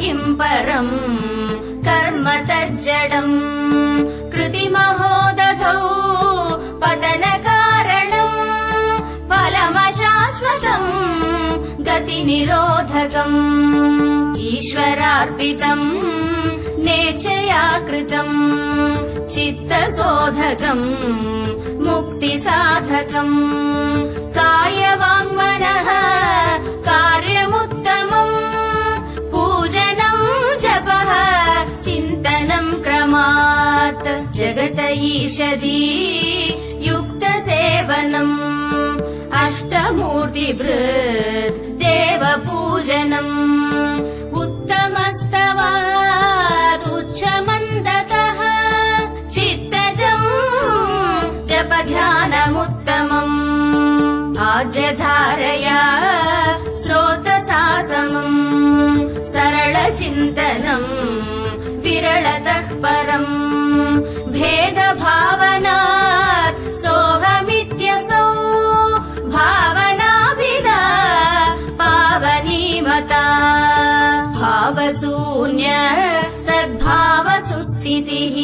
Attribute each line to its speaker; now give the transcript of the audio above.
Speaker 1: किम् परम् कर्म तज्जडम् कृतिमहोदधौ पतनकारणम् फलमशाश्वतम् गतिनिरोधकम् ईश्वरार्पितम् नेच्छया कृतम् चित्तशोधकम् मुक्तिसाधकम् कायवाङ्मनः कार्यमुत्तमम् पूजनम् जपः चिन्तनम् क्रमात् जगत ईषदी युक्तसेवनम् अष्टमूर्तिभृत् देवपूजनम् उत्तमस्तवादुच्चमन्दतः चित्तजम् जपध्यानमुत्तमम् आज्यधारया स्रोतसासमम् सरलचिन्तनम् विरलतः परम् भेदभावनात् सोऽहमित्यसौ भावनाभिदा पावनीमता भावशून्य सद्भावसुस्थितिः